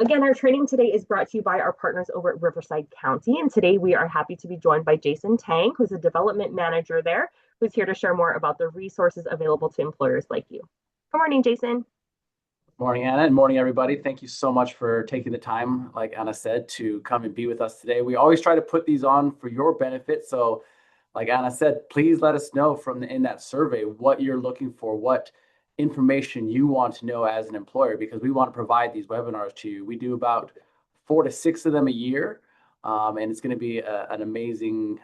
Again, our training today is brought to you by our partners over at Riverside County. And today we are happy to be joined by Jason Tang, who's a development manager there, who's here to share more about the resources available to employers like you. Good morning, Jason. Morning, Anna, and morning, everybody. Thank you so much for taking the time, like Anna said, to come and be with us today. We always try to put these on for your benefit. So, like Anna said, please let us know in that survey what you're looking for, what information you want to know as an employer, because we want to provide these webinars to you. We do about 4 to 6 of them a year, and it's going to be an amazing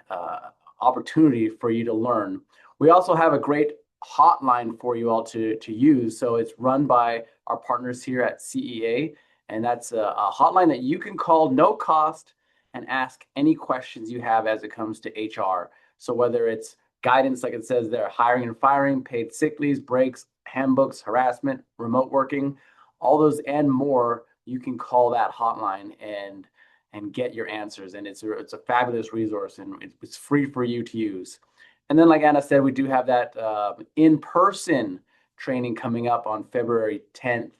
opportunity for you to learn. We also have a great hotline for you all to use. So it's run by our partners here at CEA, and that's a hotline that you can call no cost and ask any questions you have as it comes to HR. So whether it's guidance, like it says there, hiring and firing, paid sick leaves, breaks, handbooks, harassment, remote working, all those and more, you can call that hotline and get your answers. And it's a fabulous resource, and it's free for you to use. And then, like Anna said, we do have that in-person training coming up on February 10th.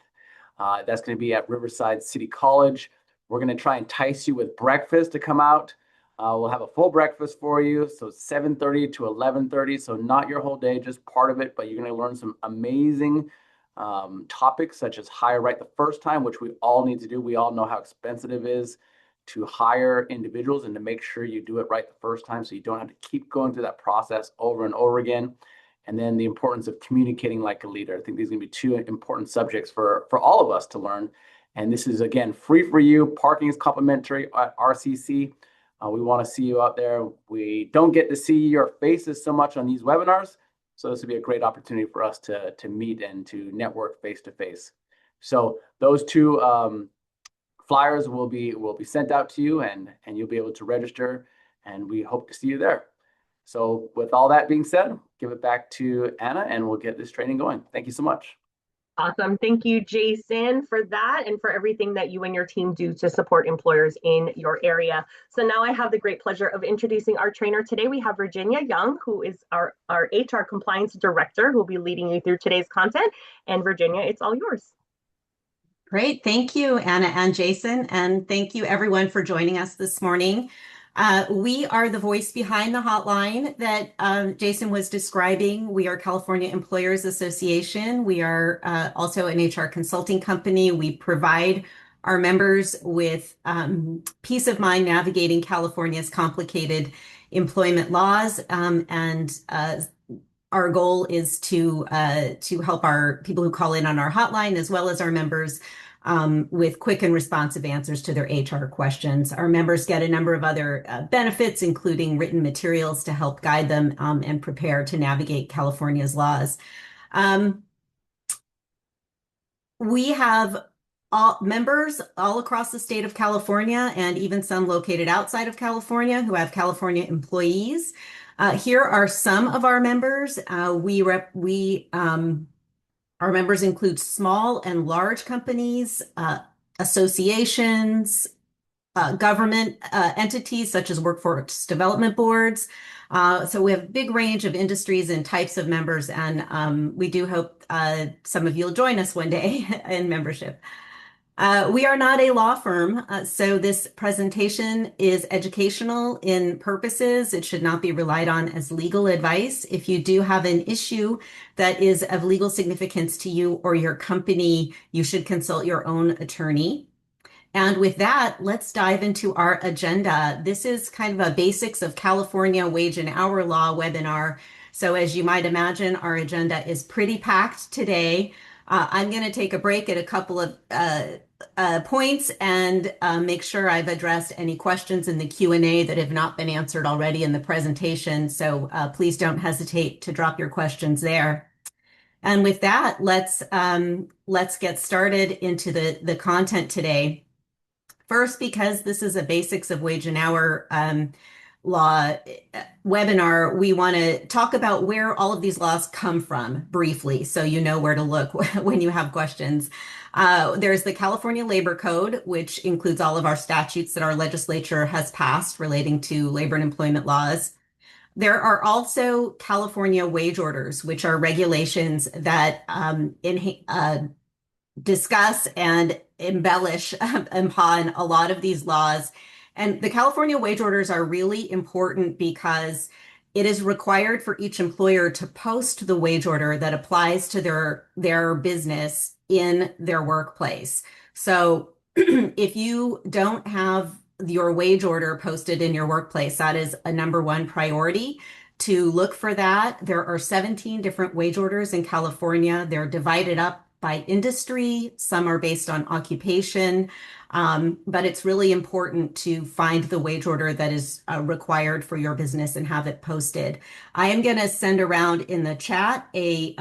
That's going to be at Riverside City College. We're going to try and entice you with breakfast to come out. We'll have a full breakfast for you, so 7:30 to 11:30. So not your whole day, just part of it, but you're going to learn some amazing topics such as hire right the first time, which we all need to do. We all know how expensive it is to hire individuals and to make sure you do it right the first time so you don't have to keep going through that process over and over again. And then the importance of communicating like a leader. I think these are going to be two important subjects for all of us to learn. And this is, again, free for you. Parking is complimentary at RCC. We want to see you out there. We don't get to see your faces so much on these webinars, so this would be a great opportunity for us to meet and to network face to face. So those two flyers will be sent out to you, and you'll be able to register, and we hope to see you there. So with all that being said, give it back to Anna, and we'll get this training going. Thank you so much. Awesome. Thank you, Jason, for that and for everything that you and your team do to support employers in your area. So now I have the great pleasure of introducing our trainer today. We have Virginia Young, who is our HR Compliance Director, who will be leading you through today's content. And Virginia, it's all yours. Great. Thank you, Anna and Jason. And thank you, everyone, for joining us this morning. We are the voice behind the hotline that Jason was describing. We are California Employers Association. We are also an HR consulting company. We provide our members with peace of mind navigating California's complicated employment laws. Our goal is to help our people who call in on our hotline, as well as our members, with quick and responsive answers to their HR questions. Our members get a number of other benefits, including written materials to help guide them and prepare to navigate California's laws. We have members all across the state of California, and even some located outside of California, who have California employees. Here are some of our members. Our members include small and large companies, associations, government entities such as workforce development boards. So we have a big range of industries and types of members, and we do hope some of you will join us one day in membership. We are not a law firm, so this presentation is educational in purposes. It should not be relied on as legal advice. If you do have an issue that is of legal significance to you or your company, you should consult your own attorney. And with that, let's dive into our agenda. This is kind of a basics of California wage and hour law webinar. So as you might imagine, our agenda is pretty packed today. I'm going to take a break at a couple of points and make sure I've addressed any questions in the Q&A that have not been answered already in the presentation. So please don't hesitate to drop your questions there. And with that, let's get started into the content today. First, because this is a basics of wage and hour law webinar, we want to talk about where all of these laws come from briefly, so you know where to look when you have questions. There's the California Labor Code, which includes all of our statutes that our legislature has passed relating to labor and employment laws. There are also California wage orders, which are regulations that discuss and embellish upon a lot of these laws. And the California wage orders are really important because it is required for each employer to post the wage order that applies to their business in their workplace. So if you don't have your wage order posted in your workplace, that is a number one priority to look for that. There are 17 different wage orders in California. They're divided up by industry. Some are based on occupation. But it's really important to find the wage order that is required for your business and have it posted. I am going to send around in the chat a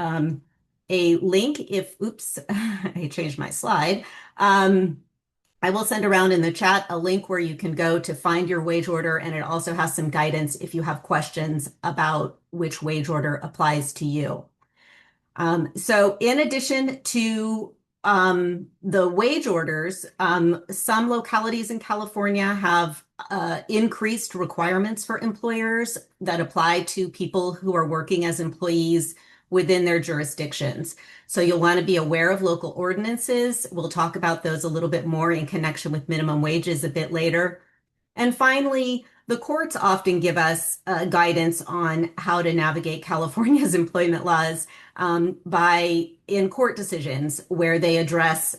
link if, oops, I changed my slide. I will send around in the chat a link where you can go to find your wage order, and it also has some guidance if you have questions about which wage order applies to you. So in addition to the wage orders, some localities in California have increased requirements for employers that apply to people who are working as employees within their jurisdictions. So you'll want to be aware of local ordinances. We'll talk about those a little bit more in connection with minimum wages a bit later. And finally, the courts often give us guidance on how to navigate California's employment laws in court decisions where they address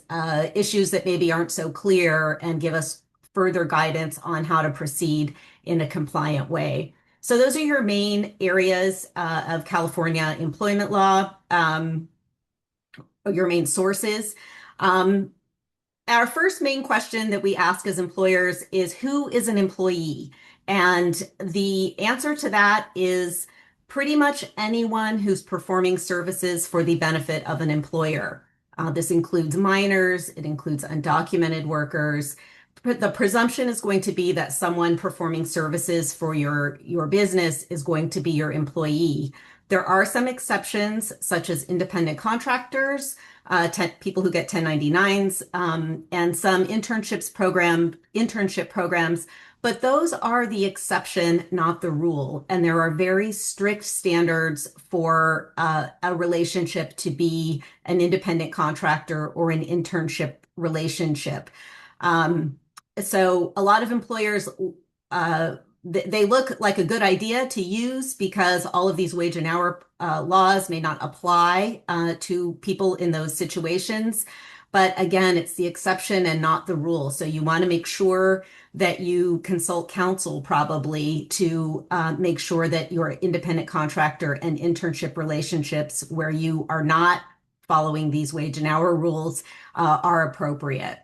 issues that maybe aren't so clear and give us further guidance on how to proceed in a compliant way. So those are your main areas of California employment law, your main sources. Our first main question that we ask as employers is, who is an employee? And the answer to that is pretty much anyone who's performing services for the benefit of an employer. This includes minors, it includes undocumented workers. The presumption is going to be that someone performing services for your business is going to be your employee. There are some exceptions, such as independent contractors, people who get 1099s, and some internship programs, but those are the exception, not the rule. And there are very strict standards for a relationship to be an independent contractor or an internship relationship. So a lot of employers, they look like a good idea to use because all of these wage and hour laws may not apply to people in those situations. But again, it's the exception and not the rule. So you want to make sure that you consult counsel probably to make sure that your independent contractor and internship relationships where you are not following these wage and hour rules are appropriate.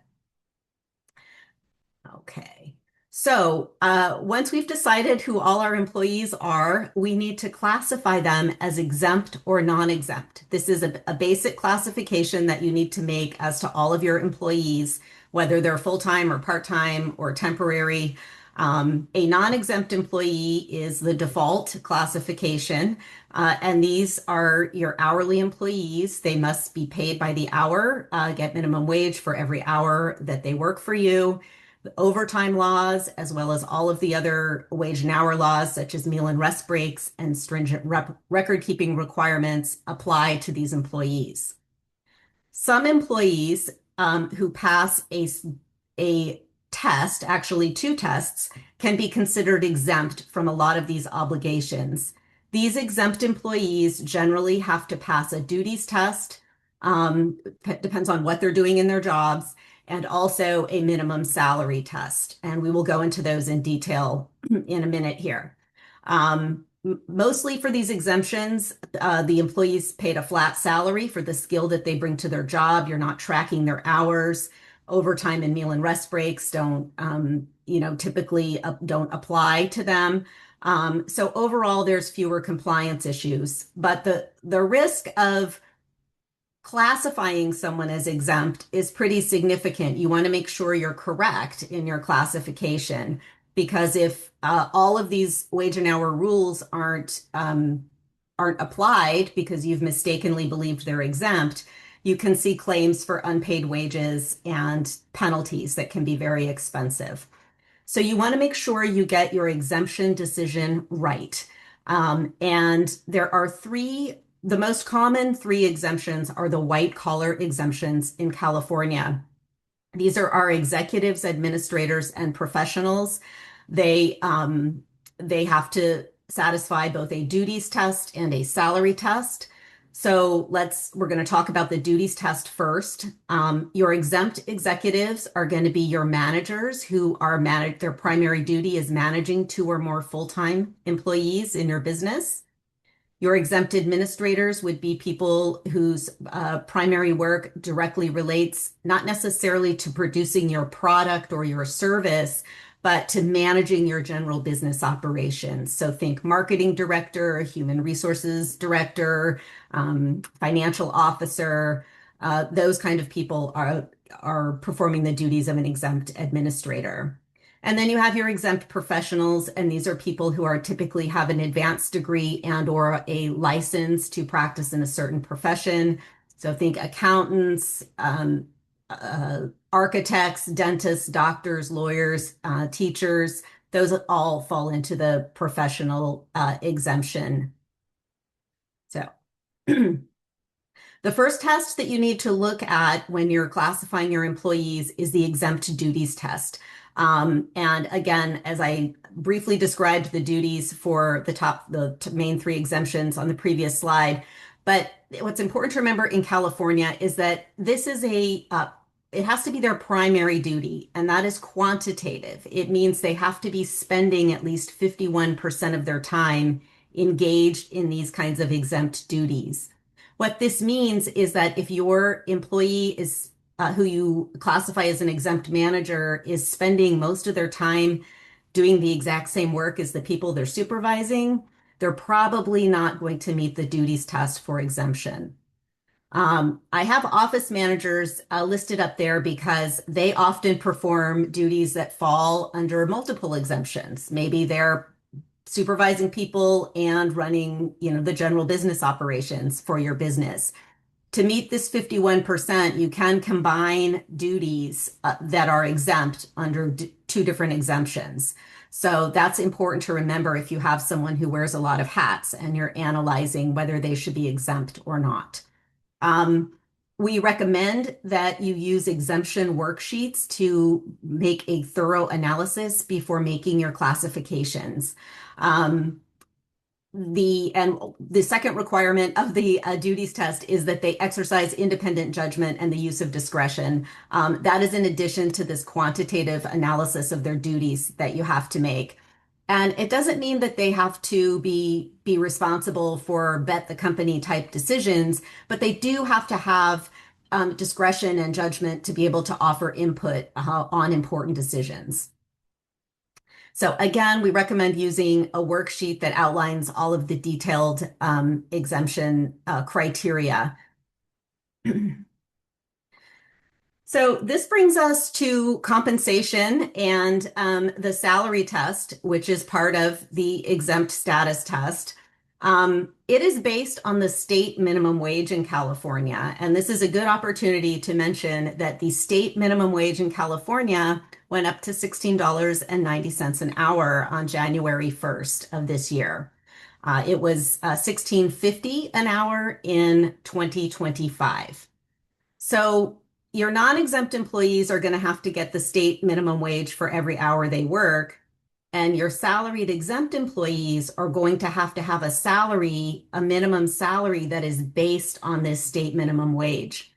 Okay. So once we've decided who all our employees are, we need to classify them as exempt or non-exempt. This is a basic classification that you need to make as to all of your employees, whether they're full-time or part-time or temporary. A non-exempt employee is the default classification, and these are your hourly employees. They must be paid by the hour, get minimum wage for every hour that they work for you. The overtime laws, as well as all of the other wage and hour laws, such as meal and rest breaks and stringent record-keeping requirements, apply to these employees. Some employees who pass a test, actually two tests, can be considered exempt from a lot of these obligations. These exempt employees generally have to pass a duties test, depends on what they're doing in their jobs, and also a minimum salary test. And we will go into those in detail in a minute here. Mostly for these exemptions, the employees paid a flat salary for the skill that they bring to their job. You're not tracking their hours. Overtime and meal and rest breaks don't, typically don't apply to them. So overall, there's fewer compliance issues. But the risk of classifying someone as exempt is pretty significant. You want to make sure you're correct in your classification, because if all of these wage and hour rules aren't applied because you've mistakenly believed they're exempt, you can see claims for unpaid wages and penalties that can be very expensive. So you want to make sure you get your exemption decision right. And there are the most common three exemptions are the white collar exemptions in California. These are our executives, administrators, and professionals. They they have to satisfy both a duties test and a salary test. So we're going to talk about the duties test first. Your exempt executives are going to be your managers who are their primary duty is managing 2 or more full-time employees in your business. Your exempt administrators would be people whose primary work directly relates not necessarily to producing your product or your service, but to managing your general business operations. So think marketing director, human resources director, financial officer. Those kind of people are performing the duties of an exempt administrator. And then you have your exempt professionals, and these are people who are typically have an advanced degree and or a license to practice in a certain profession. So think accountants, architects, dentists, doctors, lawyers, teachers. Those all fall into the professional exemption. So the first test that you need to look at when you're classifying your employees is the exempt duties test. And again, as I briefly described the duties for the main 3 exemptions on the previous slide, but what's important to remember in California is that this is it has to be their primary duty, and that is quantitative. It means they have to be spending at least 51% of their time engaged in these kinds of exempt duties. What this means is that if your employee is who you classify as an exempt manager is spending most of their time doing the exact same work as the people they're supervising, they're probably not going to meet the duties test for exemption. I have office managers listed up there because they often perform duties that fall under multiple exemptions. Maybe they're supervising people and running, the general business operations for your business. To meet this 51%, you can combine duties that are exempt under 2 different exemptions. So that's important to remember if you have someone who wears a lot of hats and you're analyzing whether they should be exempt or not. We recommend that you use exemption worksheets to make a thorough analysis before making your classifications. The second requirement of the duties test is that they exercise independent judgment and the use of discretion. That is in addition to this quantitative analysis of their duties that you have to make. And it doesn't mean that they have to be responsible for bet the company type decisions, but they do have to have discretion and judgment to be able to offer input on important decisions. So again, we recommend using a worksheet that outlines all of the detailed exemption criteria. So this brings us to compensation and the salary test, which is part of the exempt status test. It is based on the state minimum wage in California, and this is a good opportunity to mention that the state minimum wage in California went up to $16.90 an hour on January 1st of this year. It was $16.50 an hour in 2025. So your non-exempt employees are going to have to get the state minimum wage for every hour they work, and your salaried exempt employees are going to have a salary, a minimum salary that is based on this state minimum wage.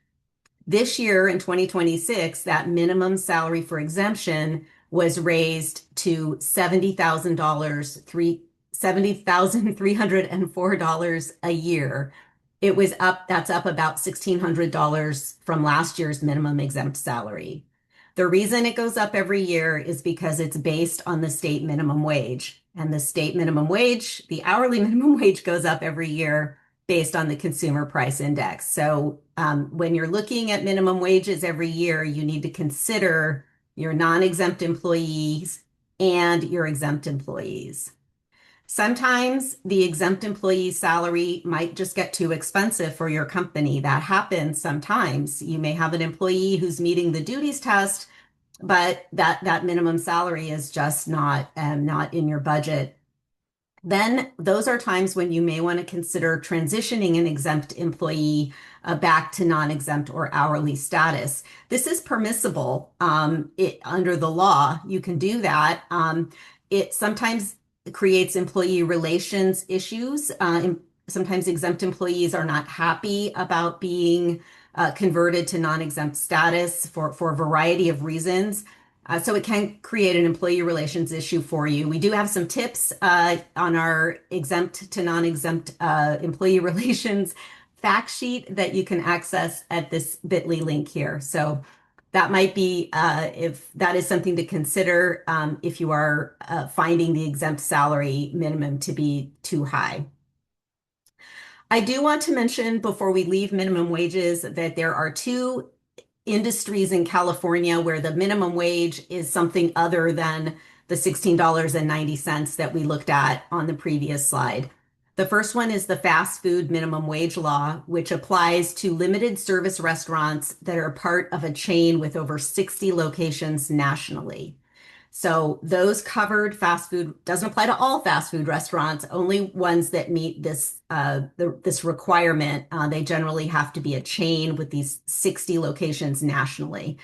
This year in 2026, that minimum salary for exemption was raised to $70,304 a year. That's up about $1,600 from last year's minimum exempt salary. The reason it goes up every year is because it's based on the state minimum wage. And the state minimum wage, the hourly minimum wage goes up every year based on the consumer price index. So when you're looking at minimum wages every year, you need to consider your non-exempt employees and your exempt employees. Sometimes the exempt employee's salary might just get too expensive for your company. That happens sometimes. You may have an employee who's meeting the duties test, but that minimum salary is just not in your budget. Then those are times when you may want to consider transitioning an exempt employee back to non-exempt or hourly status. This is permissible under the law. You can do that. It sometimes creates employee relations issues. Sometimes exempt employees are not happy about being converted to non-exempt status for a variety of reasons. So it can create an employee relations issue for you. We do have some tips on our exempt to non-exempt employee relations fact sheet that you can access at this bit.ly link here. So that might be, if that is something to consider if you are finding the exempt salary minimum to be too high. I do want to mention before we leave minimum wages that there are two industries in California where the minimum wage is something other than the $16.90 that we looked at on the previous slide. The first one is the fast food minimum wage law, which applies to limited service restaurants that are part of a chain with over 60 locations nationally. So those covered fast food doesn't apply to all fast food restaurants, only ones that meet this this requirement. They generally have to be a chain with these 60 locations nationally.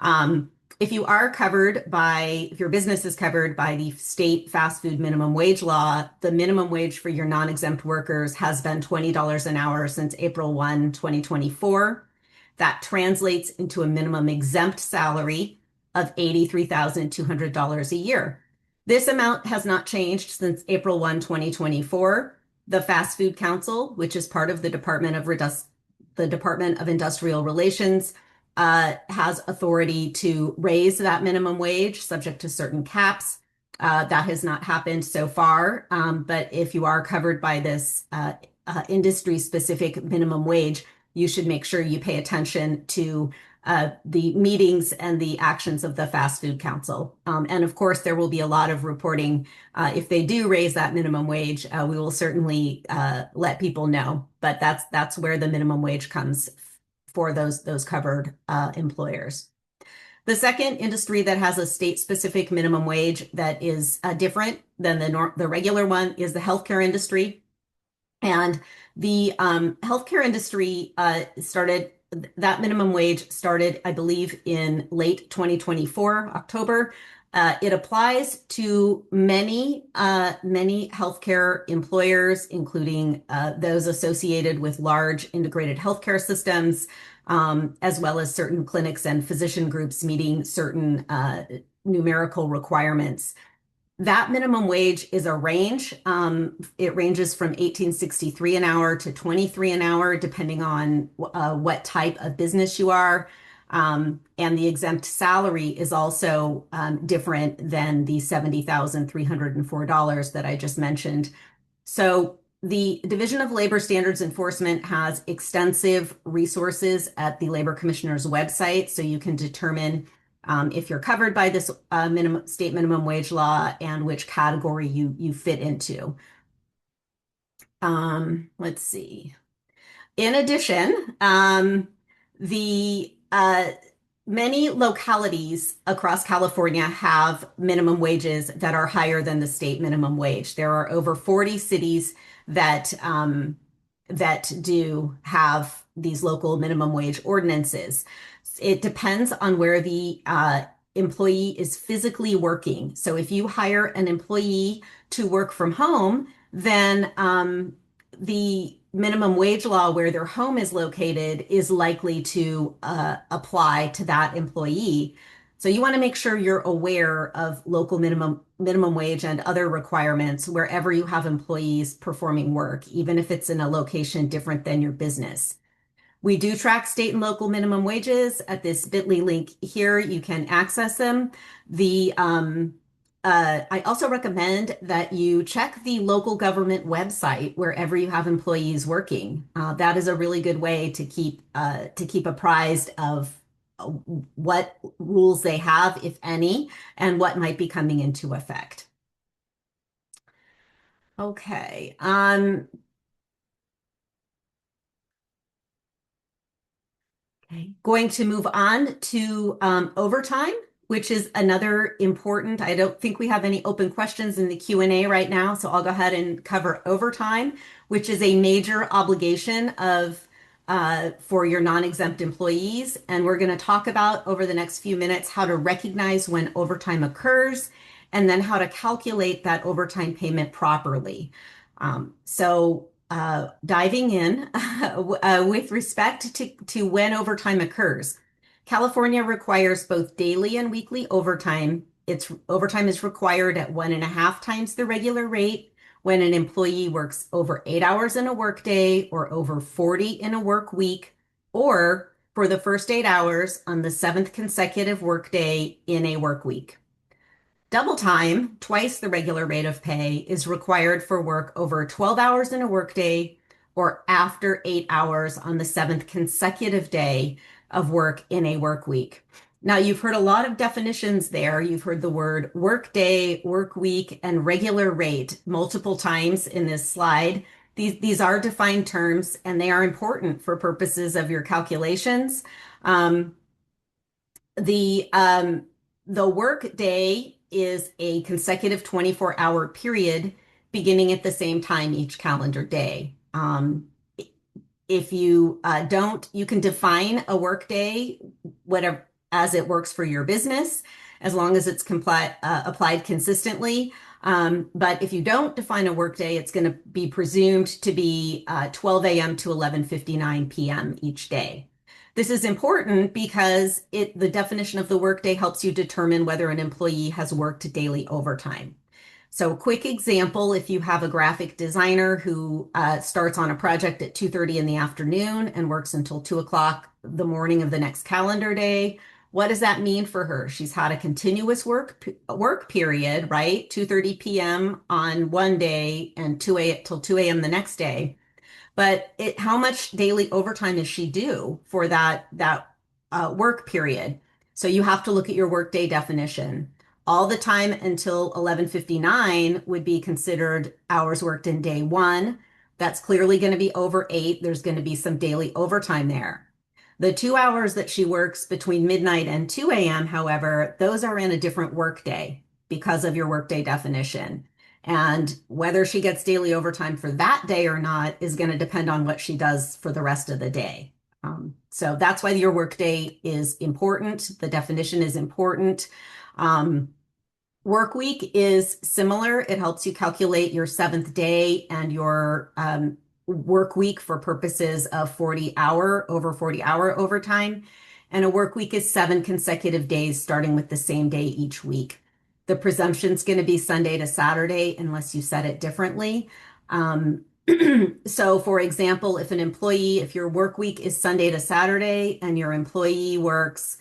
If you are covered by, if your business is covered by the state fast food minimum wage law, the minimum wage for your non-exempt workers has been $20 an hour since April 1, 2024. That translates into a minimum exempt salary of $83,200 a year. This amount has not changed since April 1, 2024. The Fast Food Council, which is part of the Department of Industrial Relations, has authority to raise that minimum wage subject to certain caps. That has not happened so far, but if you are covered by this industry-specific minimum wage, you should make sure you pay attention to the meetings and the actions of the Fast Food Council. And of course, there will be a lot of reporting. If they do raise that minimum wage, we will certainly let people know. But that's where the minimum wage comes for those covered employers. The second industry that has a state-specific minimum wage that is different than the regular one is the healthcare industry. And the healthcare industry that minimum wage started, I believe, in late 2024, October. It applies to many healthcare employers, including those associated with large integrated healthcare systems, as well as certain clinics and physician groups meeting certain numerical requirements. That minimum wage is a range. It ranges from $18.63 an hour to $23 an hour, depending on what type of business you are. And the exempt salary is also different than the $70,304 that I just mentioned. So the Division of Labor Standards Enforcement has extensive resources at the Labor Commissioner's website, so you can determine if you're covered by this state minimum wage law and which category you fit into. Let's see. In addition, many localities across California have minimum wages that are higher than the state minimum wage. There are over 40 cities that do have these local minimum wage ordinances. It depends on where the employee is physically working. So if you hire an employee to work from home, then the minimum wage law where their home is located is likely to apply to that employee. So you want to make sure you're aware of local minimum wage and other requirements wherever you have employees performing work, even if it's in a location different than your business. We do track state and local minimum wages at this bit.ly link here. You can access them. I also recommend that you check the local government website wherever you have employees working. That is a really good way to keep apprised of what rules they have, if any, and what might be coming into effect. Okay. Okay. Going to move on to overtime, which is another important. I don't think we have any open questions in the Q&A right now, so I'll go ahead and cover overtime, which is a major obligation of for your non-exempt employees. And we're going to talk about over the next few minutes how to recognize when overtime occurs and then how to calculate that overtime payment properly. Diving in with respect to when overtime occurs, California requires both daily and weekly overtime. Overtime is required at 1.5 times the regular rate when an employee works over 8 hours in a workday or over 40 in a work week, or for the first 8 hours on the 7th consecutive workday in a work week. Double time, twice the regular rate of pay, is required for work over 12 hours in a workday or after 8 hours on the 7th consecutive day of work in a work week. Now, you've heard a lot of definitions there. You've heard the word work day, work week, and regular rate multiple times in this slide. These are defined terms, and they are important for purposes of your calculations. The work day is a consecutive 24-hour period beginning at the same time each calendar day. If you don't, you can define a work day whatever as it works for your business, as long as it's applied consistently. But if you don't define a work day, it's going to be presumed to be 12 a.m. to 11:59 p.m. each day. This is important because the definition of the workday helps you determine whether an employee has worked daily overtime. So, quick example, if you have a graphic designer who starts on a project at 2:30 in the afternoon and works until 2 o'clock the morning of the next calendar day, what does that mean for her? She's had a continuous work period, right? 2:30 p.m. on one day and 2 a.m. till 2 a.m. the next day. But how much daily overtime is she due for that work period? So you have to look at your workday definition. All the time until 11:59 would be considered hours worked in day one. That's clearly going to be over 8. There's going to be some daily overtime there. The 2 hours that she works between midnight and 2 a.m., however, those are in a different workday because of your workday definition. And whether she gets daily overtime for that day or not is going to depend on what she does for the rest of the day. So that's why your workday is important. The definition is important. Work week is similar. It helps you calculate your 7th day and your work week for purposes of over 40 hour overtime. And a work week is 7 consecutive days starting with the same day each week. The presumption is going to be Sunday to Saturday unless you set it differently. So for example, if your work week is Sunday to Saturday and your employee works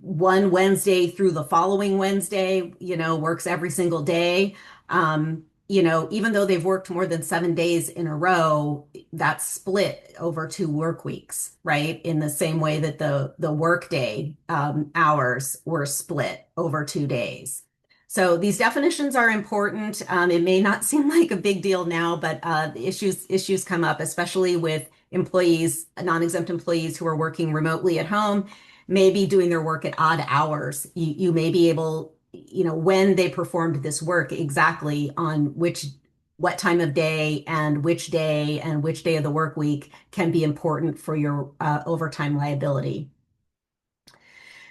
one Wednesday through the following Wednesday, works every single day, even though they've worked more than 7 days in a row, that's split over 2 work weeks, right? In the same way that the workday hours were split over 2 days. So these definitions are important. It may not seem like a big deal now, but issues come up, especially with non-exempt employees who are working remotely at home, maybe doing their work at odd hours. You may be able, when they performed this work exactly on what time of day and which day of the work week can be important for your overtime liability.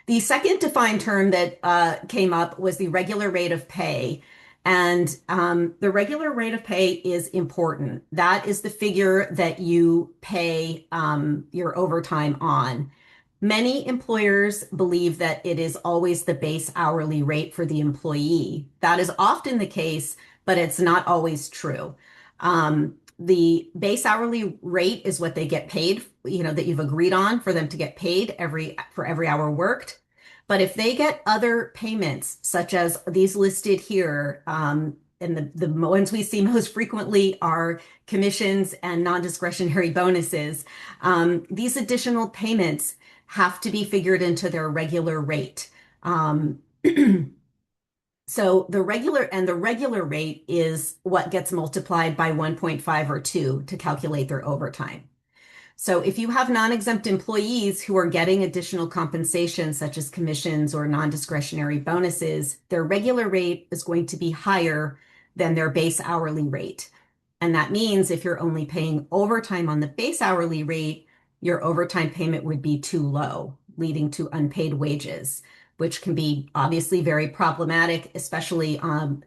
The second defined term that came up was the regular rate of pay. And the regular rate of pay is important. That is the figure that you pay your overtime on. Many employers believe that it is always the base hourly rate for the employee. That is often the case, but it's not always true. The base hourly rate is what they get paid, that you've agreed on for them to get paid for every hour worked. But if they get other payments, such as these listed here, and the ones we see most frequently are commissions and non-discretionary bonuses, these additional payments have to be figured into their regular rate. So the regular rate is what gets multiplied by 1.5 or 2 to calculate their overtime. So if you have non-exempt employees who are getting additional compensation, such as commissions or non-discretionary bonuses, their regular rate is going to be higher than their base hourly rate. And that means if you're only paying overtime on the base hourly rate, your overtime payment would be too low, leading to unpaid wages, which can be obviously very problematic, especially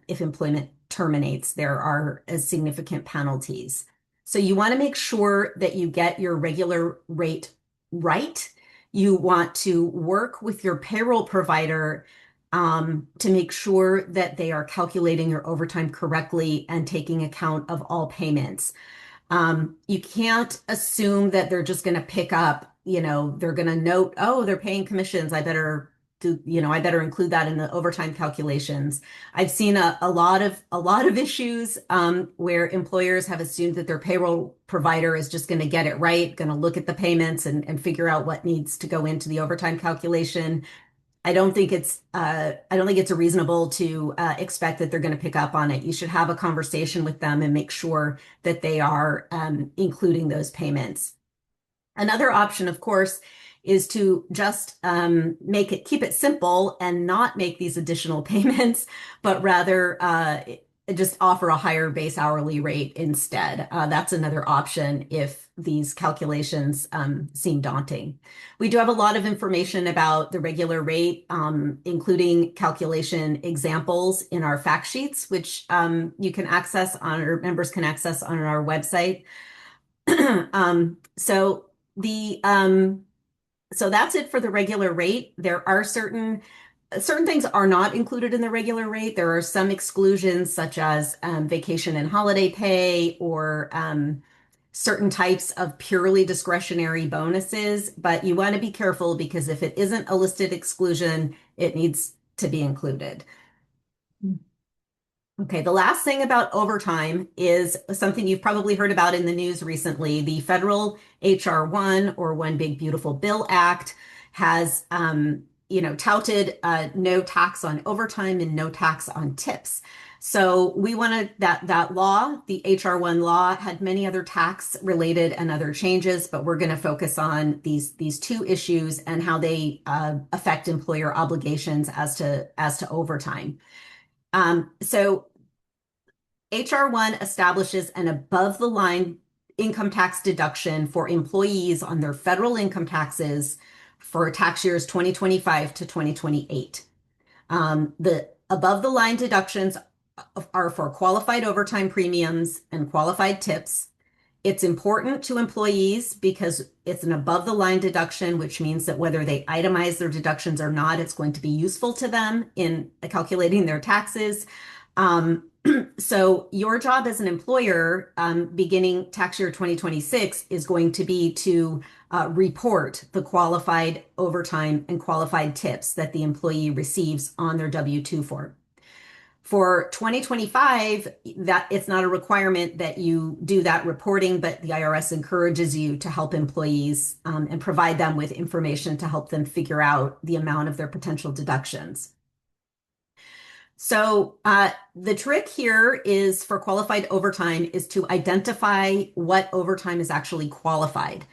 if employment terminates. There are significant penalties. So you want to make sure that you get your regular rate right. You want to work with your payroll provider to make sure that they are calculating your overtime correctly and taking account of all payments. You can't assume that they're just going to pick up, they're going to note, oh, they're paying commissions. I better include that in the overtime calculations. I've seen a lot of issues where employers have assumed that their payroll provider is just going to get it right, going to look at the payments and figure out what needs to go into the overtime calculation. I don't think it's reasonable to expect that they're going to pick up on it. You should have a conversation with them and make sure that they are including those payments. Another option, of course, is to just keep it simple and not make these additional payments, but rather just offer a higher base hourly rate instead. That's another option if these calculations seem daunting. We do have a lot of information about the regular rate, including calculation examples in our fact sheets, which you can access or members can access on our website. So that's it for the regular rate. There are certain things are not included in the regular rate. There are some exclusions such as vacation and holiday pay or certain types of purely discretionary bonuses, but you want to be careful because if it isn't a listed exclusion, it needs to be included. Okay, the last thing about overtime is something you've probably heard about in the news recently. The federal HR 1 or One Big Beautiful Bill Act has, touted no tax on overtime and no tax on tips. So we wanted that law, the HR 1 law, had many other tax related and other changes, but we're going to focus on these two issues and how they affect employer obligations as to overtime. So HR 1 establishes an above the line income tax deduction for employees on their federal income taxes for tax years 2025 to 2028. The above the line deductions are for qualified overtime premiums and qualified tips. It's important to employees because it's an above the line deduction, which means that whether they itemize their deductions or not, it's going to be useful to them in calculating their taxes. So your job as an employer, beginning tax year 2026, is going to be to report the qualified overtime and qualified tips that the employee receives on their W-2 form. For 2025, that it's not a requirement that you do that reporting, but the IRS encourages you to help employees and provide them with information to help them figure out the amount of their potential deductions. So the trick here is for qualified overtime is to identify what overtime is actually qualified.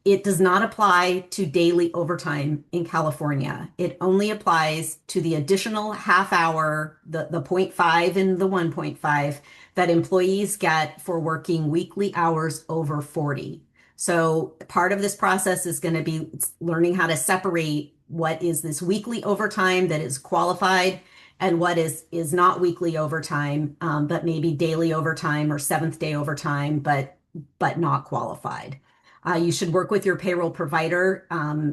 It does not apply to daily overtime in California. It only applies to the additional half hour, the 0.5 and the 1.5 that employees get for working weekly hours over 40. So part of this process is going to be learning how to separate what is this weekly overtime that is qualified and what is not weekly overtime, but maybe daily overtime or seventh day overtime, but not qualified. You should work with your payroll provider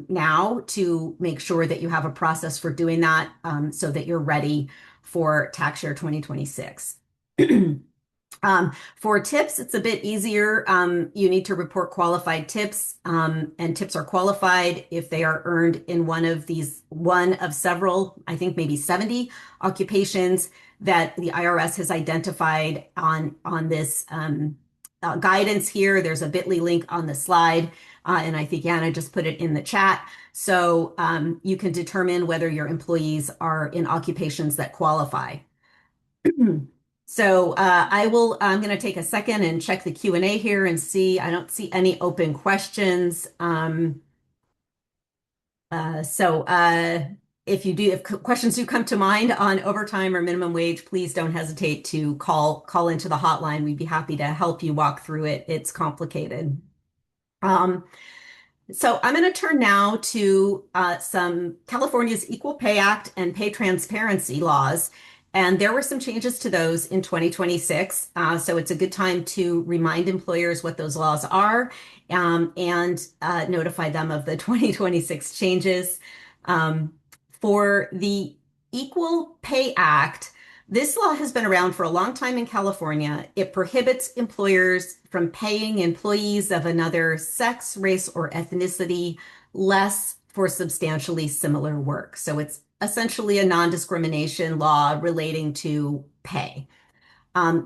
now to make sure that you have a process for doing that so that you're ready for tax year 2026. For tips, it's a bit easier. You need to report qualified tips, and tips are qualified if they are earned in one of several, I think maybe 70 occupations that the IRS has identified on this guidance here. There's a bit.ly link on the slide, and I think Anna just put it in the chat. So you can determine whether your employees are in occupations that qualify. So I'm going to take a second and check the Q&A here and see. I don't see any open questions. If questions do come to mind on overtime or minimum wage, please don't hesitate to call into the hotline. We'd be happy to help you walk through it. It's complicated. So I'm going to turn now to some California's Equal Pay Act and pay transparency laws. And there were some changes to those in 2026. So it's a good time to remind employers what those laws are and notify them of the 2026 changes. For the Equal Pay Act, this law has been around for a long time in California. It prohibits employers from paying employees of another sex, race, or ethnicity less for substantially similar work. So it's essentially a non-discrimination law relating to pay.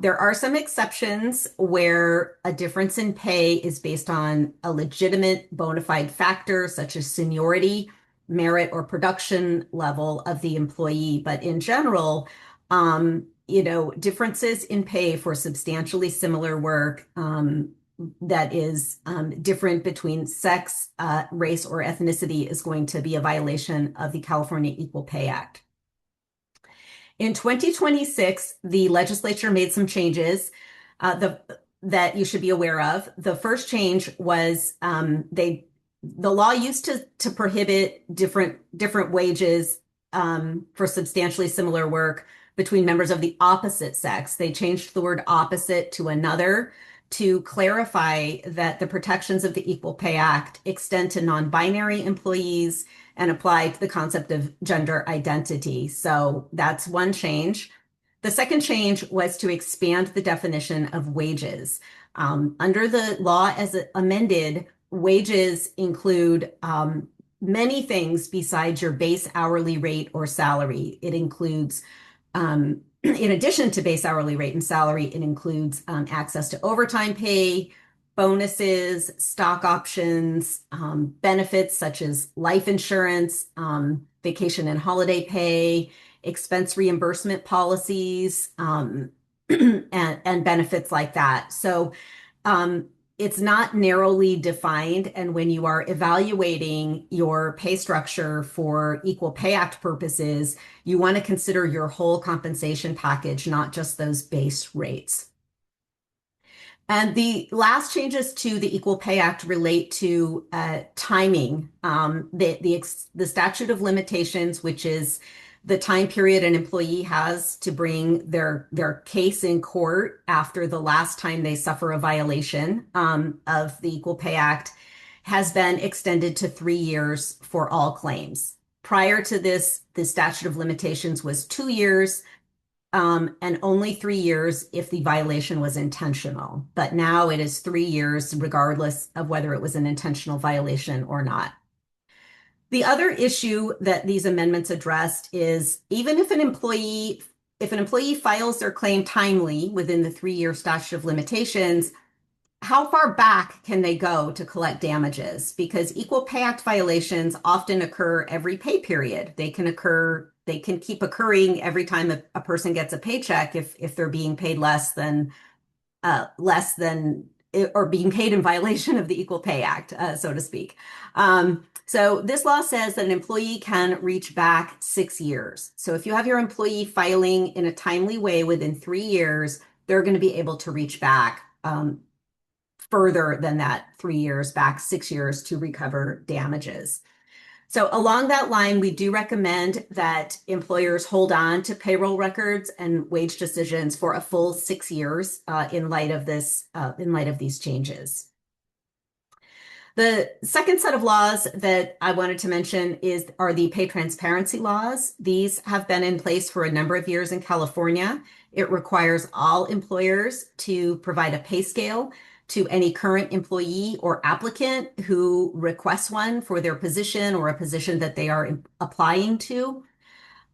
There are some exceptions where a difference in pay is based on a legitimate bona fide factor, such as seniority, merit, or production level of the employee. But in general, differences in pay for substantially similar work that is different between sex, race, or ethnicity is going to be a violation of the California Equal Pay Act. In 2026, the legislature made some changes that you should be aware of. The first change was the law used to prohibit different wages for substantially similar work between members of the opposite sex. They changed the word opposite to another to clarify that the protections of the Equal Pay Act extend to non-binary employees and apply to the concept of gender identity. So that's one change. The second change was to expand the definition of wages. Under the law as amended, wages include many things besides your base hourly rate or salary. It includes, in addition to base hourly rate and salary, it includes access to overtime pay, bonuses, stock options, benefits such as life insurance, vacation and holiday pay, expense reimbursement policies, and benefits like that. So it's not narrowly defined. And when you are evaluating your pay structure for Equal Pay Act purposes, you want to consider your whole compensation package, not just those base rates. And the last changes to the Equal Pay Act relate to timing. The statute of limitations, which is the time period an employee has to bring their case in court after the last time they suffer a violation of the Equal Pay Act, has been extended to 3 years for all claims. Prior to this, the statute of limitations was 2 years. And only 3 years if the violation was intentional. But now it is 3 years, regardless of whether it was an intentional violation or not. The other issue that these amendments addressed is even if an employee files their claim timely within the 3-year statute of limitations, how far back can they go to collect damages? Because Equal Pay Act violations often occur every pay period. They can keep occurring every time a person gets a paycheck if they're being paid less than or being paid in violation of the Equal Pay Act, so to speak. So this law says that an employee can reach back 6 years. So if you have your employee filing in a timely way within 3 years, they're going to be able to reach back further than that 3 years, back 6 years to recover damages. So along that line, we do recommend that employers hold on to payroll records and wage decisions for a full 6 years in light of these changes. The second set of laws that I wanted to mention are the pay transparency laws. These have been in place for a number of years in California. It requires all employers to provide a pay scale to any current employee or applicant who requests one for their position or a position that they are applying to.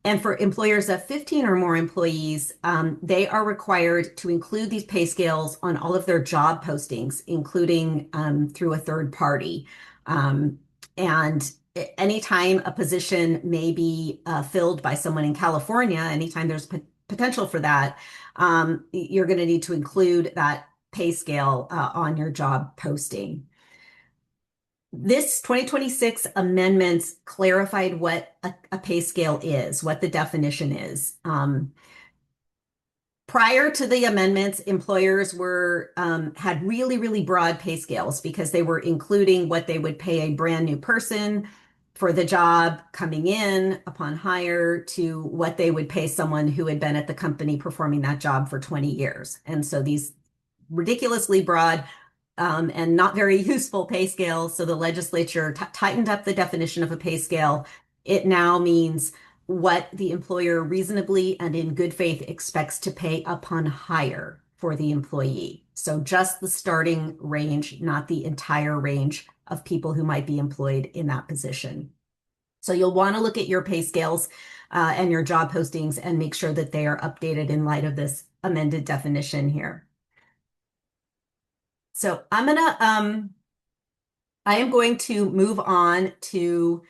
And for employers of 15 or more employees, they are required to include these pay scales on all of their job postings, including through a third party. And anytime a position may be filled by someone in California, anytime there's potential for that, you're going to need to include that pay scale on your job posting. This 2026 amendments clarified what a pay scale is, what the definition is. Prior to the amendments, employers were had really broad pay scales because they were including what they would pay a brand new person for the job coming in upon hire to what they would pay someone who had been at the company performing that job for 20 years. And so these ridiculously broad and not very useful pay scales. So the legislature tightened up the definition of a pay scale. It now means what the employer reasonably and in good faith expects to pay upon hire for the employee. So just the starting range, not the entire range of people who might be employed in that position. So you'll want to look at your pay scales and your job postings and make sure that they are updated in light of this amended definition here. So I am going to move on to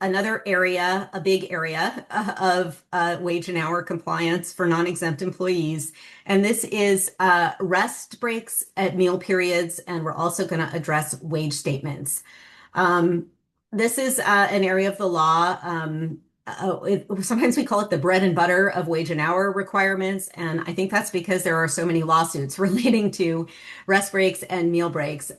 another area, a big area of wage and hour compliance for non-exempt employees. And this is rest breaks at meal periods, and we're also going to address wage statements. This is an area of the law. Sometimes we call it the bread and butter of wage and hour requirements. And I think that's because there are so many lawsuits relating to rest breaks and meal breaks.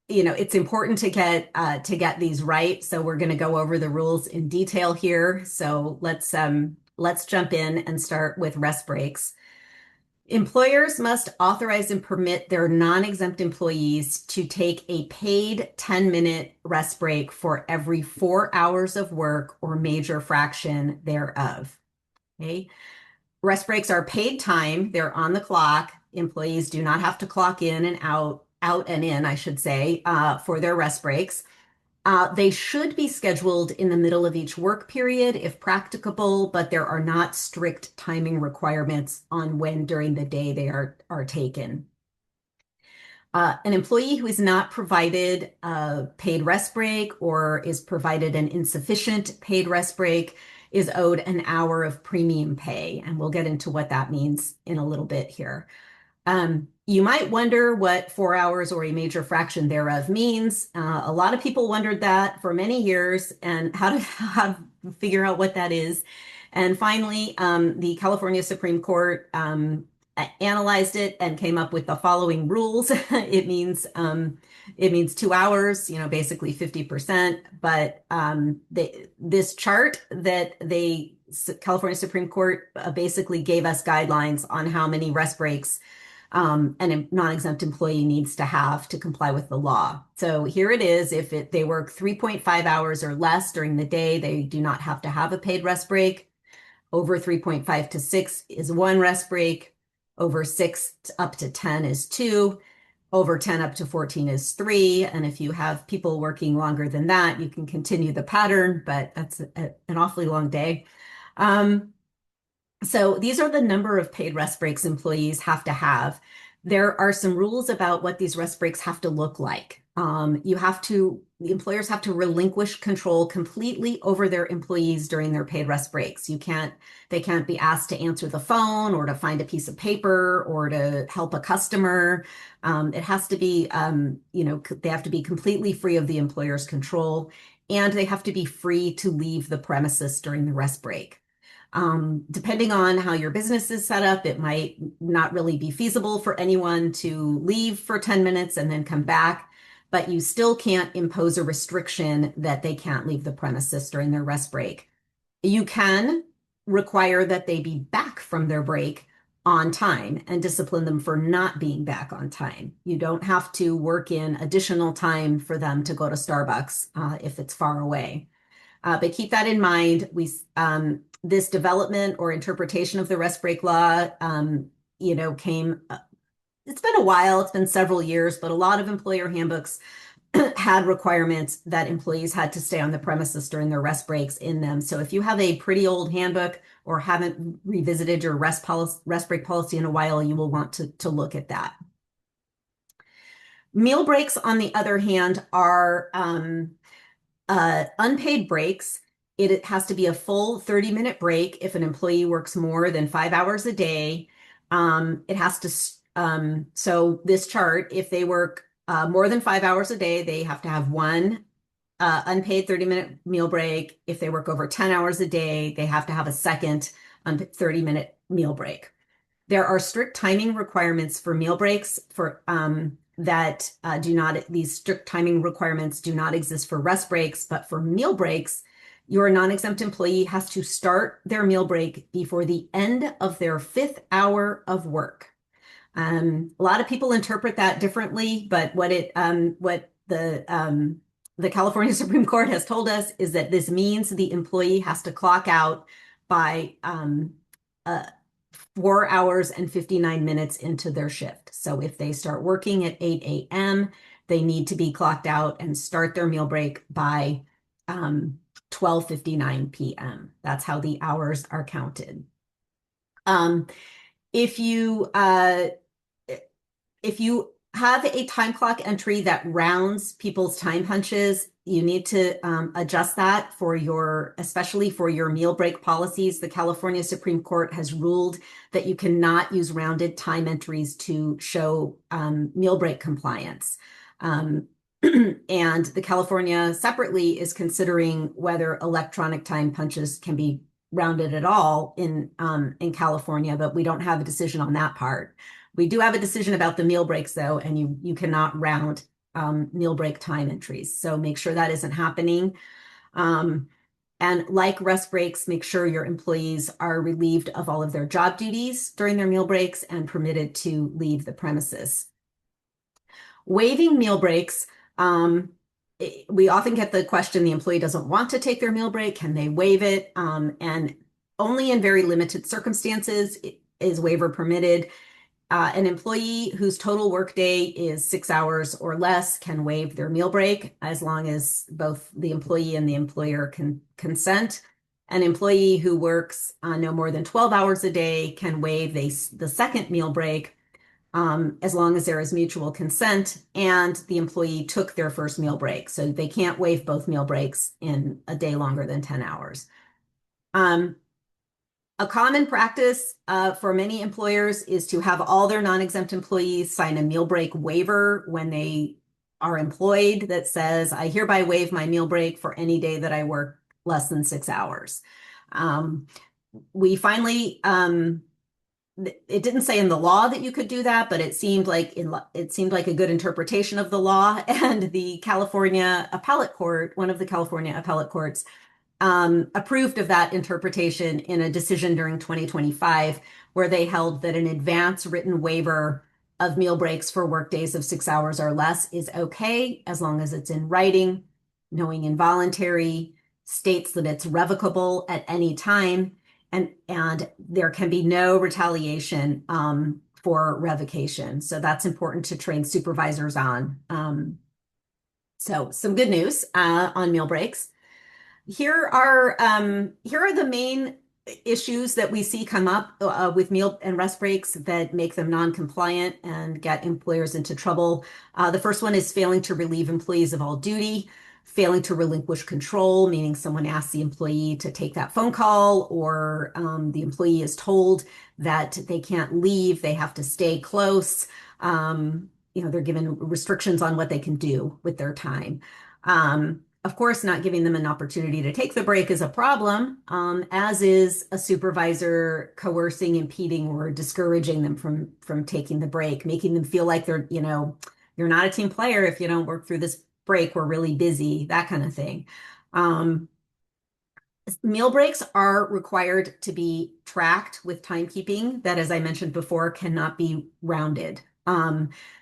It's important to get these right. So we're going to go over the rules in detail here. So let's jump in and start with rest breaks. Employers must authorize and permit their non-exempt employees to take a paid 10-minute rest break for every 4 hours of work or major fraction thereof. Okay. Rest breaks are paid time. They're on the clock. Employees do not have to clock in and out and in, I should say, for their rest breaks. They should be scheduled in the middle of each work period if practicable, but there are not strict timing requirements on when during the day they are taken. An employee who is not provided a paid rest break or is provided an insufficient paid rest break is owed an hour of premium pay, and we'll get into what that means in a little bit here. You might wonder what 4 hours or a major fraction thereof means. A lot of people wondered that for many years and how to figure out what that is. And finally, the California Supreme Court analyzed it and came up with the following rules. It means 2 hours, basically 50%. But this chart that California Supreme Court basically gave us guidelines on how many rest breaks a non-exempt employee needs to have to comply with the law. So here it is. If they work 3.5 hours or less during the day, they do not have to have a paid rest break. Over 3.5 to 6 is 1 rest break. Over 6 up to 10 is 2. Over 10 up to 14 is 3. And if you have people working longer than that, you can continue the pattern, but that's an awfully long day. So these are the number of paid rest breaks employees have to have. There are some rules about what these rest breaks have to look like. The employers have to relinquish control completely over their employees during their paid rest breaks. They can't be asked to answer the phone or to find a piece of paper or to help a customer. It has to be, they have to be completely free of the employer's control, and they have to be free to leave the premises during the rest break. Depending on how your business is set up, it might not really be feasible for anyone to leave for 10 minutes and then come back, but you still can't impose a restriction that they can't leave the premises during their rest break. You can require that they be back from their break on time and discipline them for not being back on time. You don't have to work in additional time for them to go to Starbucks if it's far away. But keep that in mind. This development or interpretation of the rest break law, came. It's been a while. It's been several years, but a lot of employer handbooks had requirements that employees had to stay on the premises during their rest breaks in them. So if you have a pretty old handbook or haven't revisited your rest break policy in a while, you will want to look at that. Meal breaks, on the other hand, are unpaid breaks. It has to be a full 30-minute break if an employee works more than 5 hours a day. It has to, so this chart, if they work more than 5 hours a day, they have to have 1 unpaid 30-minute meal break. If they work over 10 hours a day, they have to have a second 30-minute meal break. There are strict timing requirements for meal breaks for these strict timing requirements do not exist for rest breaks, but for meal breaks, your non-exempt employee has to start their meal break before the end of their 5th hour of work. A lot of people interpret that differently, but what the California Supreme Court has told us is that this means the employee has to clock out by 4 hours and 59 minutes into their shift. So if they start working at 8 a.m., they need to be clocked out and start their meal break by 12:59 p.m. That's how the hours are counted. If you have a time clock entry that rounds people's time punches, you need to adjust that especially for your meal break policies. The California Supreme Court has ruled that you cannot use rounded time entries to show meal break compliance. And the California separately is considering whether electronic time punches can be rounded at all in California, but we don't have a decision on that part. We do have a decision about the meal breaks, though, and you cannot round meal break time entries. So make sure that isn't happening. And like rest breaks, make sure your employees are relieved of all of their job duties during their meal breaks and permitted to leave the premises. Waiving meal breaks, we often get the question, the employee doesn't want to take their meal break, can they waive it? And only in very limited circumstances is waiver permitted. An employee whose total workday is 6 hours or less can waive their meal break as long as both the employee and the employer can consent. An employee who works no more than 12 hours a day can waive the second meal break as long as there is mutual consent and the employee took their first meal break. So they can't waive both meal breaks in a day longer than 10 hours. A common practice for many employers is to have all their non-exempt employees sign a meal break waiver when they are employed that says, I hereby waive my meal break for any day that I work less than 6 hours. We finally, it didn't say in the law that you could do that, but it seemed like a good interpretation of the law. And the California Appellate Court, one of the California Appellate Courts, approved of that interpretation in a decision during 2025, where they held that an advance written waiver of meal breaks for workdays of 6 hours or less is okay, as long as it's in writing, knowing involuntary, states that it's revocable at any time, and there can be no retaliation for revocation. So that's important to train supervisors on. So some good news on meal breaks. Here are the main issues that we see come up with meal and rest breaks that make them non-compliant and get employers into trouble. The first one is failing to relieve employees of all duty, failing to relinquish control, meaning someone asks the employee to take that phone call, or the employee is told that they can't leave, they have to stay close. They're given restrictions on what they can do with their time. Of course, not giving them an opportunity to take the break is a problem, as is a supervisor coercing, impeding, or discouraging them from taking the break, making them feel like you're not a team player if you don't work through this break, we're really busy, that kind of thing. Meal breaks are required to be tracked with timekeeping that, as I mentioned before, cannot be rounded.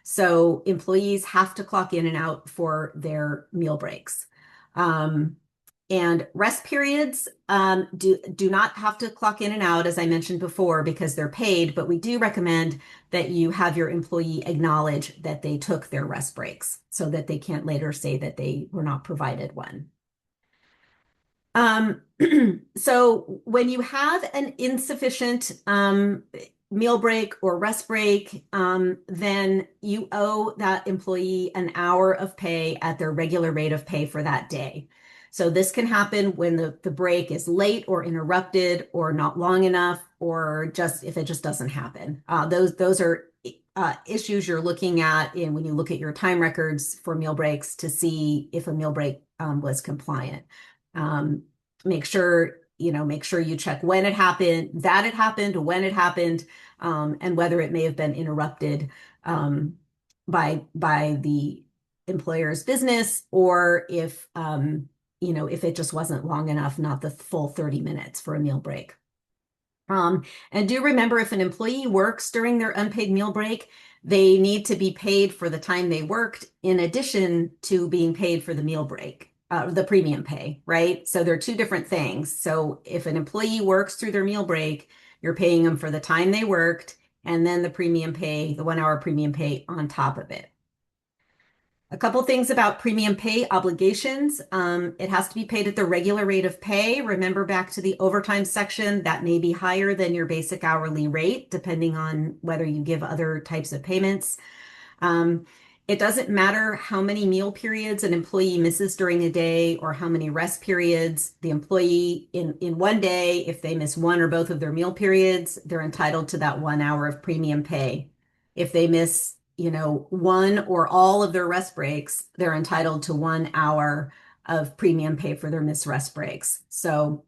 So employees have to clock in and out for their meal breaks. And rest periods do not have to clock in and out, as I mentioned before, because they're paid, but we do recommend that you have your employee acknowledge that they took their rest breaks so that they can't later say that they were not provided one. So when you have an insufficient meal break or rest break, then you owe that employee an hour of pay at their regular rate of pay for that day. So this can happen when the break is late or interrupted or not long enough, or just if it just doesn't happen. Those are issues you're looking at when you look at your time records for meal breaks to see if a meal break was compliant. Make sure you check when it happened, that it happened, when it happened, and whether it may have been interrupted by the employer's business, or if if it just wasn't long enough, not the full 30 minutes for a meal break. And do remember, if an employee works during their unpaid meal break, they need to be paid for the time they worked in addition to being paid for the meal break, the premium pay, right? So they're two different things. So if an employee works through their meal break, you're paying them for the time they worked, and then the premium pay, the 1 hour premium pay on top of it. A couple things about premium pay obligations. It has to be paid at the regular rate of pay. Remember, back to the overtime section, that may be higher than your basic hourly rate, depending on whether you give other types of payments. It doesn't matter how many meal periods an employee misses during a day or how many rest periods. The employee in one day, if they miss one or both of their meal periods, they're entitled to that 1 hour of premium pay. If they miss one or all of their rest breaks, they're entitled to 1 hour of premium pay for their missed rest breaks. So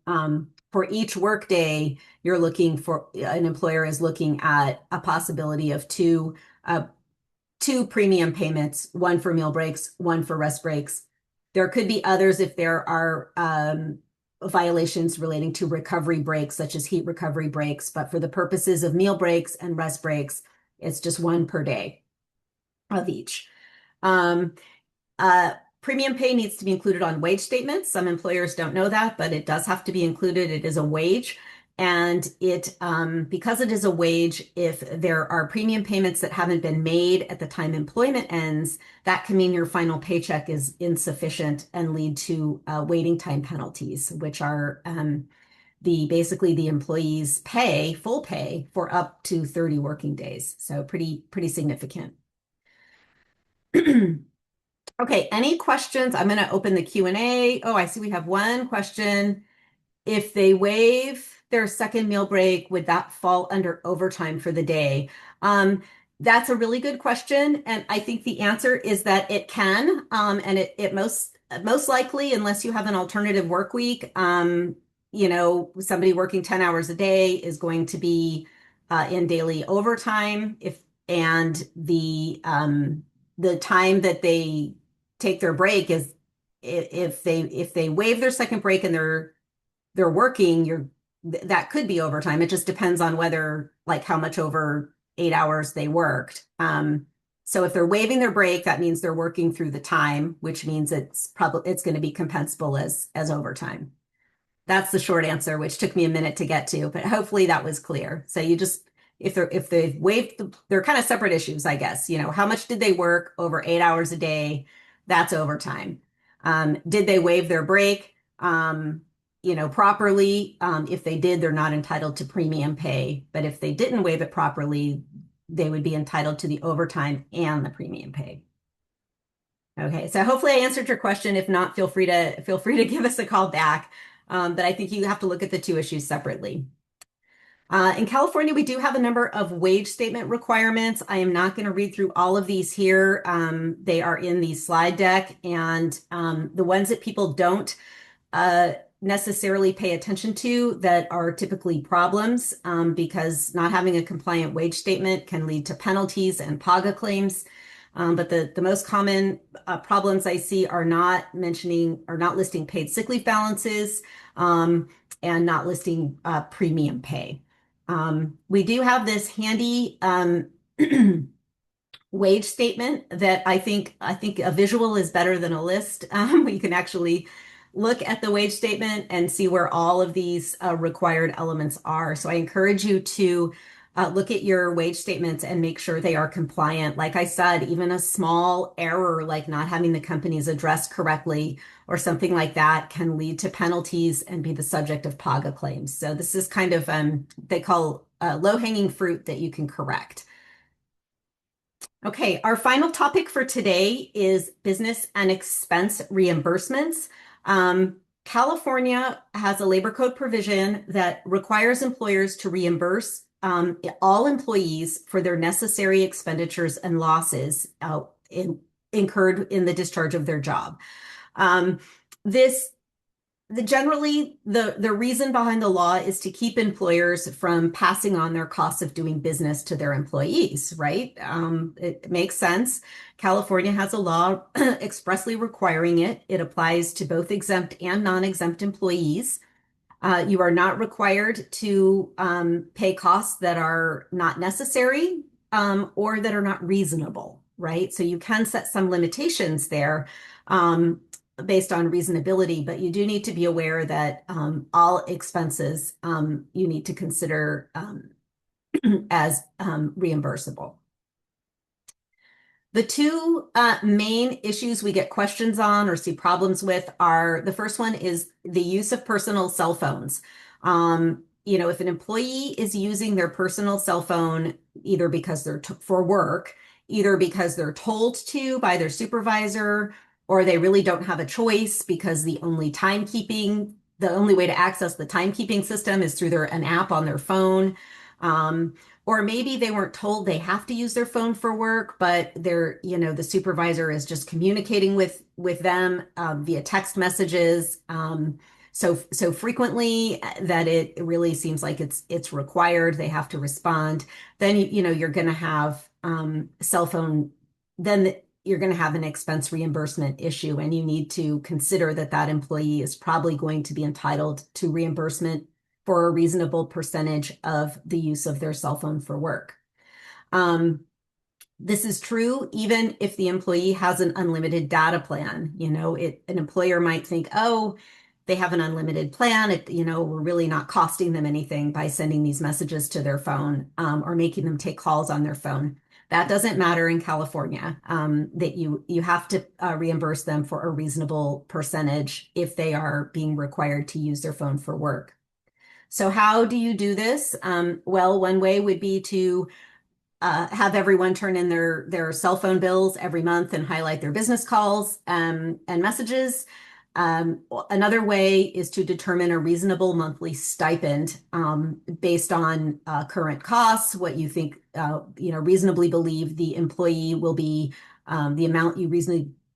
for each work day, an employer is looking at a possibility of two premium payments, one for meal breaks, one for rest breaks. There could be others if there are violations relating to recovery breaks, such as heat recovery breaks. But for the purposes of meal breaks and rest breaks, it's just one per day of each. Premium pay needs to be included on wage statements. Some employers don't know that, but it does have to be included. It is a wage. And because it is a wage, if there are premium payments that haven't been made at the time employment ends, that can mean your final paycheck is insufficient and lead to waiting time penalties, which are basically the employee's full pay for up to 30 working days. So pretty significant. Okay, any questions? I'm going to open the Q&A. Oh, I see we have one question. If they waive their second meal break, would that fall under overtime for the day? That's a really good question, and I think the answer is that it can, and it most likely, unless you have an alternative work week, somebody working 10 hours a day is going to be in daily overtime. And the time that they take their break is, if they waive their second break and they're working, that could be overtime. It just depends on whether, like, how much over 8 hours they worked. So if they're waiving their break, that means they're working through the time, which means it's going to be compensable as overtime. That's the short answer, which took me a minute to get to, but hopefully that was clear. So if they've waived, they're kind of separate issues, I guess. How much did they work over 8 hours a day? That's overtime. Did they waive their break properly? If they did, they're not entitled to premium pay. But if they didn't waive it properly, they would be entitled to the overtime and the premium pay. Okay, so hopefully I answered your question. If not, feel free to give us a call back. But I think you have to look at the two issues separately. In California, we do have a number of wage statement requirements. I am not going to read through all of these here. They are in the slide deck, and the ones that people don't necessarily pay attention to that are typically problems, because not having a compliant wage statement can lead to penalties and PAGA claims. But the most common problems I see are not listing paid sick leave balances, and not listing premium pay. We do have this handy wage statement that I think a visual is better than a list. You can actually look at the wage statement and see where all of these required elements are. So I encourage you to look at your wage statements and make sure they are compliant. Like I said, even a small error, like not having the company's address correctly or something like that, can lead to penalties and be the subject of PAGA claims. So this is kind of, they call low-hanging fruit that you can correct. Okay, our final topic for today is business and expense reimbursements. California has a labor code provision that requires employers to reimburse all employees for their necessary expenditures and losses incurred in the discharge of their job. This Generally, the reason behind the law is to keep employers from passing on their costs of doing business to their employees, right? It makes sense. California has a law expressly requiring it. It applies to both exempt and non-exempt employees. You are not required to pay costs that are not necessary or that are not reasonable, right? So you can set some limitations there. Based on reasonability, but you do need to be aware that all expenses you need to consider as reimbursable. The two main issues we get questions on or see problems with are, the first one is the use of personal cell phones. If an employee is using their personal cell phone, either because they're for work, either because they're told to by their supervisor, or they really don't have a choice because the only way to access the timekeeping system is through an app on their phone. Or maybe they weren't told they have to use their phone for work, but the supervisor is just communicating with them via text messages so frequently that it really seems like it's required. They have to respond. Then you're going to have cell phone. Then you're going to have an expense reimbursement issue, and you need to consider that employee is probably going to be entitled to reimbursement for a reasonable percentage of the use of their cell phone for work. This is true even if the employee has an unlimited data plan. An employer might think, oh, they have an unlimited plan. We're really not costing them anything by sending these messages to their phone or making them take calls on their phone. That doesn't matter in California, that you have to reimburse them for a reasonable percentage if they are being required to use their phone for work. So how do you do this? Well, one way would be to have everyone turn in their cell phone bills every month and highlight their business calls and messages. Another way is to determine a reasonable monthly stipend based on current costs, what you think, reasonably believe the employee will be, the amount you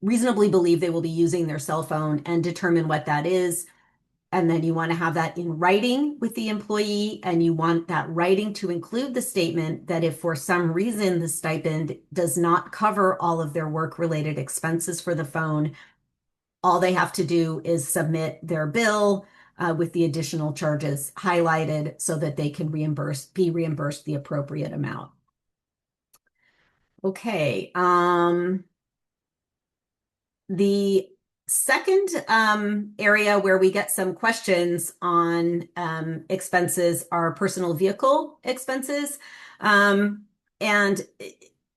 reasonably believe they will be using their cell phone, and determine what that is. And then you want to have that in writing with the employee, and you want that writing to include the statement that if for some reason the stipend does not cover all of their work-related expenses for the phone, all they have to do is submit their bill with the additional charges highlighted so that they can be reimbursed the appropriate amount. Okay. The second area where we get some questions on expenses are personal vehicle expenses. And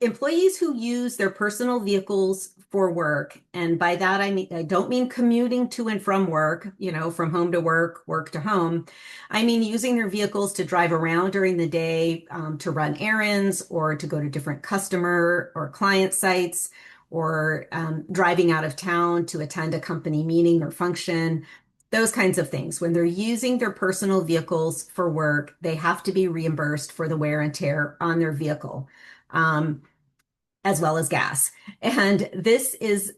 employees who use their personal vehicles for work, and by that I don't mean commuting to and from work, from home to work, work to home. I mean using their vehicles to drive around during the day, to run errands, or to go to different customer or client sites, or driving out of town to attend a company meeting or function. Those kinds of things. When they're using their personal vehicles for work, they have to be reimbursed for the wear and tear on their vehicle, as well as gas. And this is,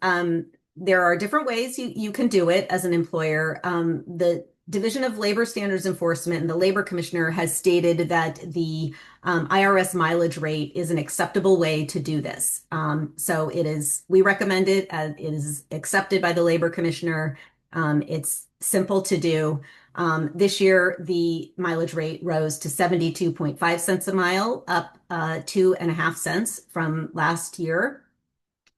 there are different ways you can do it as an employer. The Division of Labor Standards Enforcement and the Labor Commissioner has stated that the IRS mileage rate is an acceptable way to do this. So we recommend it. It is accepted by the Labor Commissioner. It's simple to do. This year, the mileage rate rose to 72.5 cents a mile, up 2.5 cents from last year.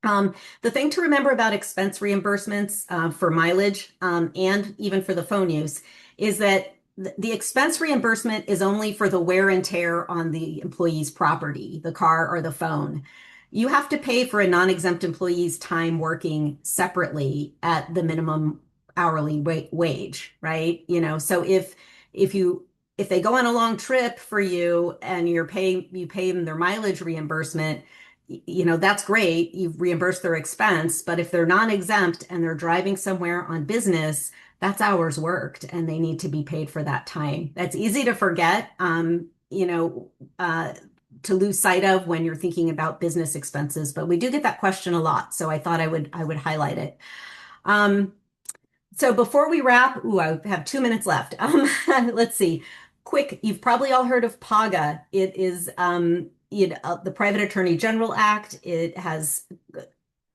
The thing to remember about expense reimbursements for mileage and even for the phone use is that the expense reimbursement is only for the wear and tear on the employee's property, the car or the phone. You have to pay for a non-exempt employee's time working separately at the minimum hourly wage, right? So if they go on a long trip for you and you pay them their mileage reimbursement, that's great. You've reimbursed their expense, but if they're non-exempt and they're driving somewhere on business, that's hours worked and they need to be paid for that time. That's easy to forget. to lose sight of when you're thinking about business expenses, but we do get that question a lot, so I thought I would highlight it. So before we wrap, I have 2 minutes left. Let's see. Quick, you've probably all heard of PAGA. It is the Private Attorney General Act. It has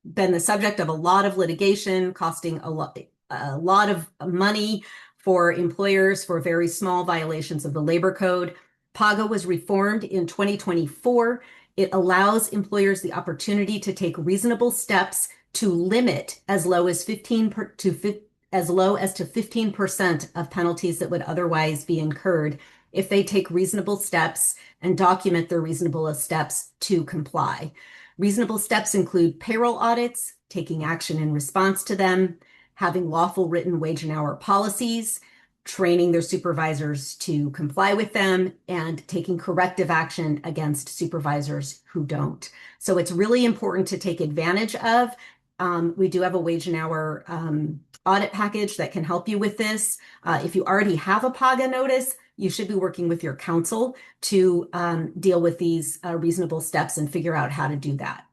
been the subject of a lot of litigation, costing a lot of money for employers for very small violations of the labor code. PAGA was reformed in 2024. It allows employers the opportunity to take reasonable steps to limit as low as 15% of penalties that would otherwise be incurred if they take reasonable steps and document their reasonable steps to comply. Reasonable steps include payroll audits, taking action in response to them, having lawful written wage and hour policies, training their supervisors to comply with them, and taking corrective action against supervisors who don't. So it's really important to take advantage of. We do have a wage and hour audit package that can help you with this. If you already have a PAGA notice, you should be working with your counsel to deal with these reasonable steps and figure out how to do that.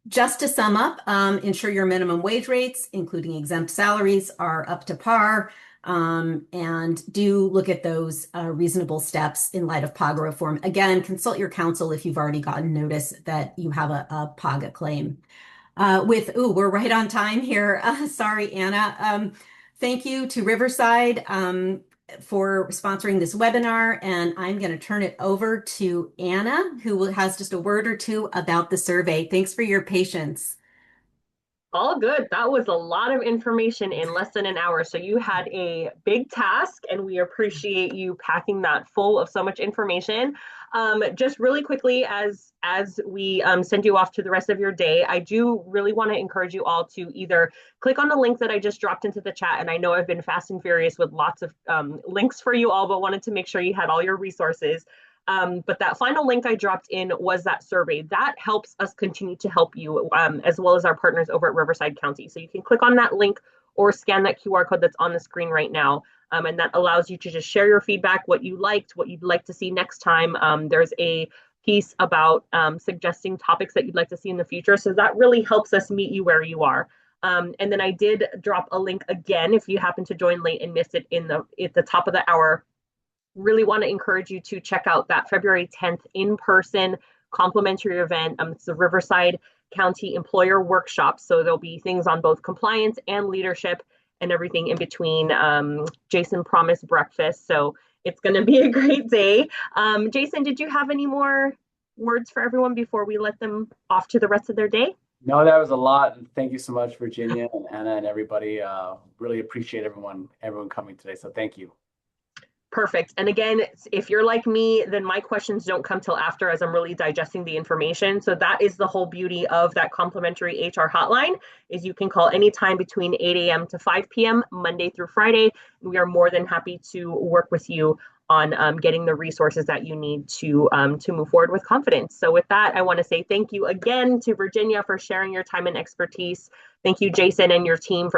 Just to sum up, ensure your minimum wage rates, including exempt salaries, are up to par, and do look at those reasonable steps in light of PAGA reform. Again, consult your counsel if you've already gotten notice that you have a PAGA claim. We're right on time here. Sorry, Anna. Thank you to Riverside for sponsoring this webinar, and I'm going to turn it over to Anna, who has just a word or two about the survey. Thanks for your patience. All good. That was a lot of information in less than an hour. So you had a big task, and we appreciate you packing that full of so much information. Just really quickly, as we send you off to the rest of your day, I do really want to encourage you all to either click on the link that I just dropped into the chat. And I know I've been fast and furious with lots of links for you all, but wanted to make sure you had all your resources. But that final link I dropped in was that survey. That helps us continue to help you, as well as our partners over at Riverside County. So you can click on that link or scan that QR code that's on the screen right now. And that allows you to just share your feedback, what you liked, what you'd like to see next time. There's a piece about suggesting topics that you'd like to see in the future. So that really helps us meet you where you are. And then I did drop a link again, if you happen to join late and missed it at the top of the hour. Really want to encourage you to check out that February 10th in-person complimentary event. It's the Riverside County Employer Workshop. So there'll be things on both compliance and leadership and everything in between. Jason promised breakfast, so it's going to be a great day. Jason, did you have any more words for everyone before we let them off to the rest of their day? No, that was a lot. And thank you so much, Virginia and Anna and everybody. Really appreciate everyone coming today. So thank you. Perfect. And again, if you're like me, then my questions don't come till after, as I'm really digesting the information. So that is the whole beauty of that complimentary HR hotline, is you can call anytime between 8 a.m. to 5 p.m. Monday through Friday. We are more than happy to work with you on getting the resources that you need to move forward with confidence. So with that, I want to say thank you again to Virginia for sharing your time and expertise. Thank you, Jason, and your team for